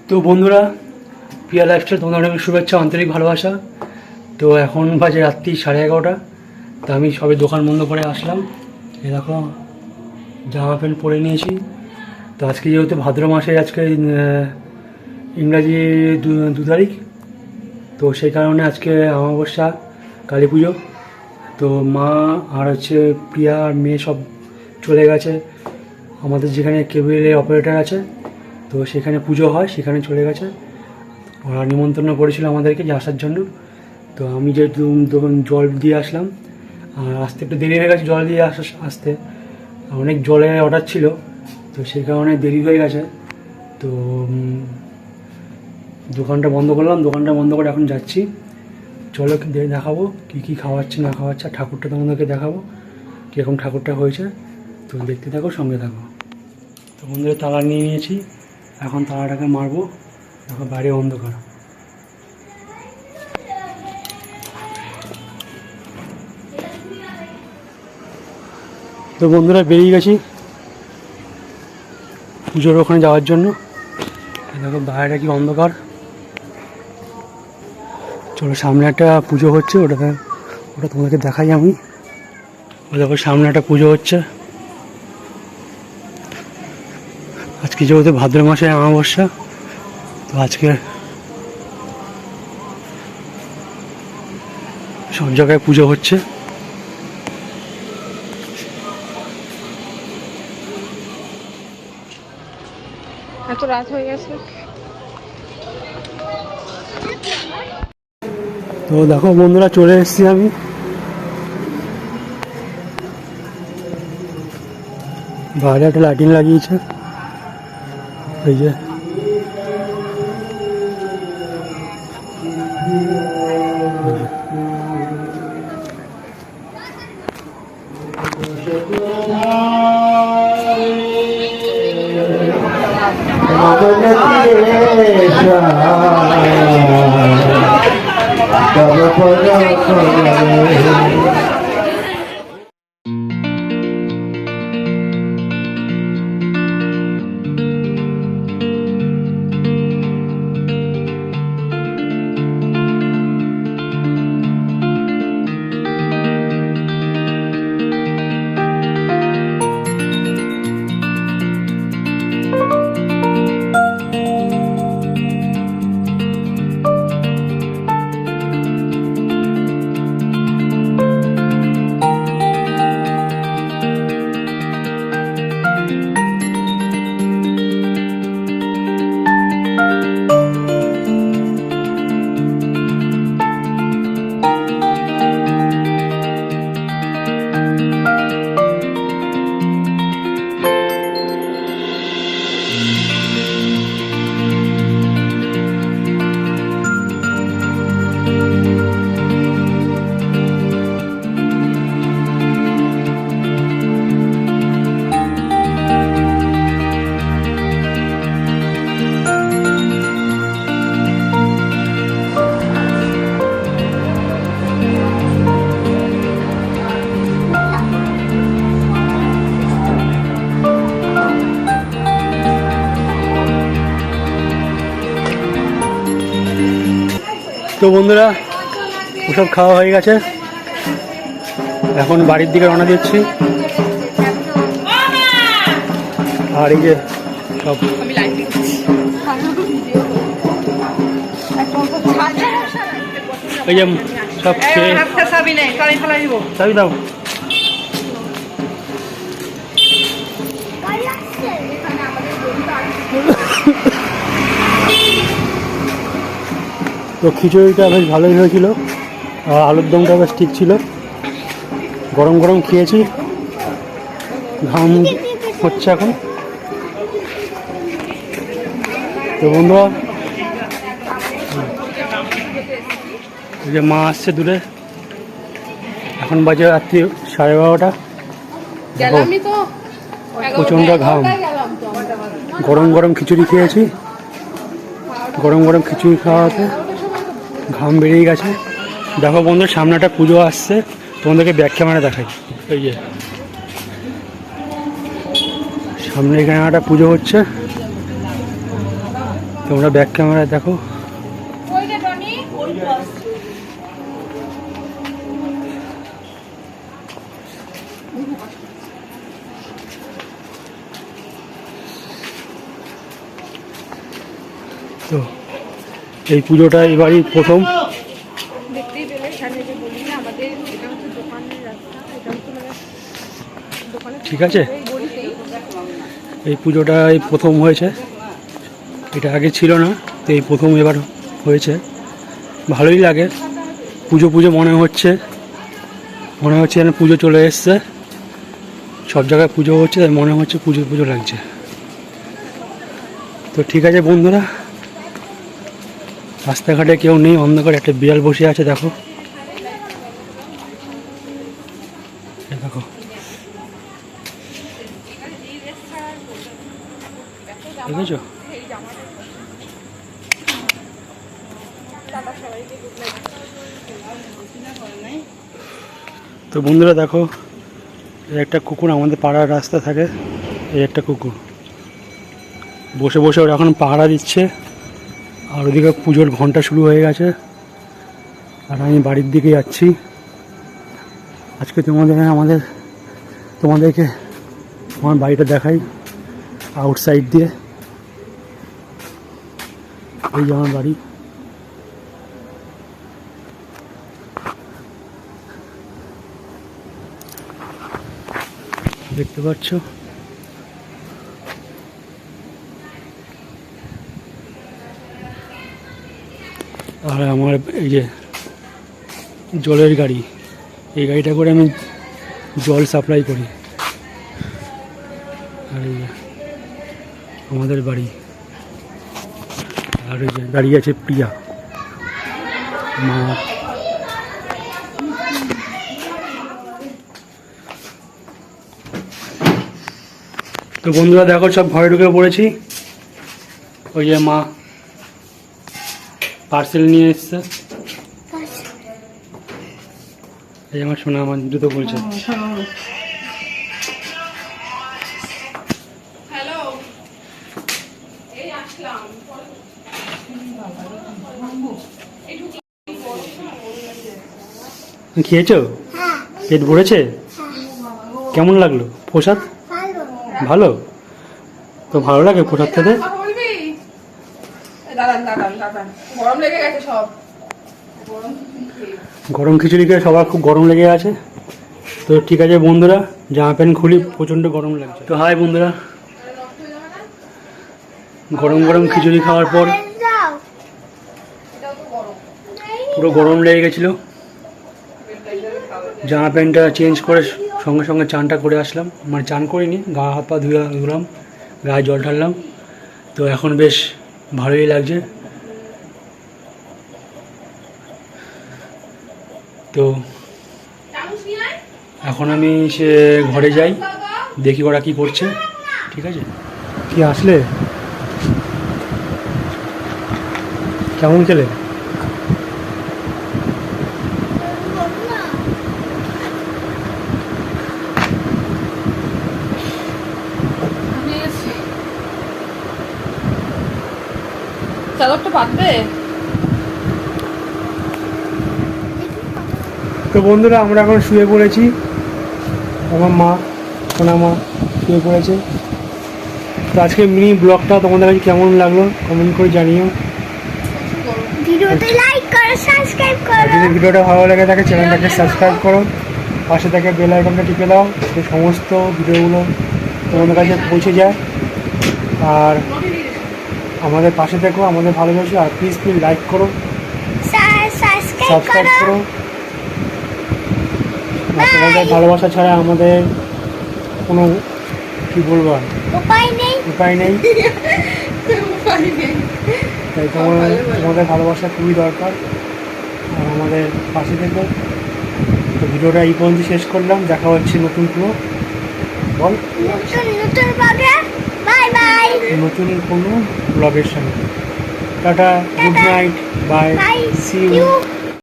তো বন্ধুরা, প্রিয়া লাইফস্টাইল তোমাদের অনেক শুভেচ্ছা, আন্তরিক ভালোবাসা। তো এখন বাজে রাত্রি 11:30। তো আমি সবে দোকান বন্ধ করে আসলাম। এই দেখো জামা প্যান্ট পরে নিয়েছি। তো আজকে যেহেতু ভাদ্র মাসে, আজকে ইংরাজি 2 তারিখ, তো সেই কারণে আজকে অমাবস্যা, কালী পুজো। তো মা আর প্রিয়া আর মেয়ে সব চলে গেছে আমাদের যেখানে কেবিলের অপারেটর আছে, তো সেখানে পুজো হয়, সেখানে চলে গেছে। ওরা নিমন্ত্রণ করেছিল আমাদেরকে যে আসার জন্য। তো আমি যেহেতু জল দিয়ে আসলাম, আর আসতে একটু দেরি হয়ে গেছে, জল দিয়ে আসতে অনেক জলের অর্ডার ছিল, তো সেই কারণে দেরি হয়ে গেছে। তো দোকানটা বন্ধ করলাম, দোকানটা বন্ধ করে এখন যাচ্ছি। চলো দেখাবো কী কী খাওয়াচ্ছে না খাওয়াচ্ছে, ঠাকুরটা তোমাদেরকে দেখাবো কীরকম ঠাকুরটা হয়েছে। তো দেখতে থাকো, সঙ্গে থাকো। তো বন্ধুরা, তালা নিয়ে নিয়েছি, এখন তালাটাকে মারবো। দেখো বাইরে অন্ধকার। তো বন্ধুরা, বেরিয়ে গেছি পুজোর ওখানে যাওয়ার জন্য। দেখো বাইরে কি অন্ধকার। চলো, সামনে একটা পুজো হচ্ছে, ওটা তোমাদেরকে দেখাই আমি। দেখো সামনে একটা পুজো হচ্ছে। আজকে যেহেতু ভাদ্র মাসে অমাবস্যা, তো আজকে সব জায়গায় পুজো হচ্ছে। এত রাত হয়ে গেছে। তো দেখো বন্ধুরা, চলে এসেছি আমি। বাইরে একটা লাইটিং লাগিয়েছে, এই যে। তো বন্ধুরা, ওসব খাওয়া হয়ে গেছে, এখন বাড়ির দিকে রওনা দিচ্ছি। আর এই যে সব এই যে সব চাবি দাও। তো খিচুড়িটা বেশ ভালোই হয়েছিল, আর আলুর দমটা বেশ ঠিক ছিল। গরম গরম খেয়েছি, ঘাম হচ্ছে এখন। তো বন্ধুরা, এই যে মা আসছে দূরে, এখন বাজে রাত্রি 12:30। প্রচণ্ড ঘাম, গরম গরম খিচুড়ি খেয়েছি। গরম গরম খিচুড়ি খাওয়াতে ঘাম বেরিয়ে গেছে। দেখো বন্ধু, সামনে একটা পুজো আসছে, তোমাদেরকে ব্যাক ক্যামেরা দেখাই। এই যে সামনে এখানে একটা পুজো হচ্ছে। তোমরা ব্যাক ক্যামেরায় দেখো। তো এই পুজোটা এবারই প্রথম। দেখতেই পেলে এখানে যে বলি না আমাদের এটা হচ্ছে দোকানের রাস্তা, এটা হচ্ছে মানে দোকানের ঠিক আছে, এই গলিতেই। এই পুজোটা এই প্রথম হয়েছে, এটা আগে ছিল না, তো এই প্রথম এবার হয়েছে। ভালোই লাগে, পুজো পুজো মনে হচ্ছে যেন পুজো চলে এসছে। সব জায়গায় পুজো হচ্ছে, তাই মনে হচ্ছে পুজো পুজো লাগছে। তো ঠিক আছে বন্ধুরা, রাস্তাঘাটে কেউ নেই, অন্ধকার। একটা বিড়াল বসে আছে দেখো, এই দেখো। দেখেছো? তো বন্ধুরা দেখো, এই একটা কুকুর আমাদের পাড়ার রাস্তা থাকে, এই একটা কুকুর বসে বসে ওরা এখন পাহারা দিচ্ছে। আর ওদিকে পুজোর ঘন্টা শুরু হয়ে গেছে, আর আমি বাড়ির দিকে যাচ্ছি। আজকে তোমাদেরকে আমার বাড়িটা দেখাই আউটসাইড দিয়ে। এই যে আমার বাড়ি। দেখতে পাচ্ছ, আর আমার এই যে জলের গাড়ি, এই গাড়িটা করে আমি জল সাপ্লাই করি। আর এই যে আমাদের বাড়ি, আর এই যে দাঁড়িয়ে আছে প্রিয়া মা। তো বন্ধুরা দেখো, সব ঘরে ঢুকে পড়েছি। ওই যে মা পার্সেল নিয়ে এসছে। এই আমার শোনা, আমার জুতো বলছে। খেয়েছো? পেট ভরেছে? কেমন লাগলো প্রসাদ? ভালো। তো ভালো লাগে প্রসাদ খেতে? গরম খিচুড়ি খেয়ে সবার খুব গরম লেগে আছে। তো ঠিক আছে বন্ধুরা, জামা প্যান্ট খুলি, প্রচণ্ড গরম লাগছে। তো হাই বন্ধুরা, গরম গরম খিচুড়ি খাওয়ার পর পুরো গরম লেগে গেছিলো। জামা প্যান্টটা চেঞ্জ করে সঙ্গে সঙ্গে চানটা করে আসলাম। মানে চান করিনি, গা হাত পা ধুলাম, গায়ে জল ঢাললাম। তো এখন বেশ ভালোই লাগছে। তো এখন আমি সে ঘরে যাই, দেখি ওরা কি করছে। ঠিক আছে, কি আসলে কেমন খেলে? চাদরটা পাতবে। তো বন্ধুরা, আমরা এখন শুয়ে পড়েছি। আমার মা, সোনা মা শুয়ে পড়েছে। তো আজকে মিনি ব্লগটা তোমাদের কাছে কেমন লাগলো কমেন্ট করে জানিও। ভিডিওতে লাইক করো, সাবস্ক্রাইব করো। যদি ভিডিওটা ভালো লাগে থাকে চ্যানেলটাকে সাবস্ক্রাইব করো, পাশে থেকে বেল আইকনটা টিপে দাও, সেই সমস্ত ভিডিওগুলো তোমাদের কাছে পৌঁছে যায়। আর আমাদের পাশে থেকো, আমাদের ভালোবাসো। আর প্লিজ লাইক করো, সাবস্ক্রাইব করো। আর তোমাদের ভালোবাসা ছাড়া আমাদের কোনো কী বলবো আর উপায় নেই। তাই তোমাদের ভালোবাসা খুবই দরকার, আর আমাদের পাশে থেকো। তো ভিডিওটা এই পর্যন্ত শেষ করলাম। দেখা হচ্ছে নতুন কোনো বল নতুন কোনো ব্লগের সঙ্গে। Tata, good night, bye, see you.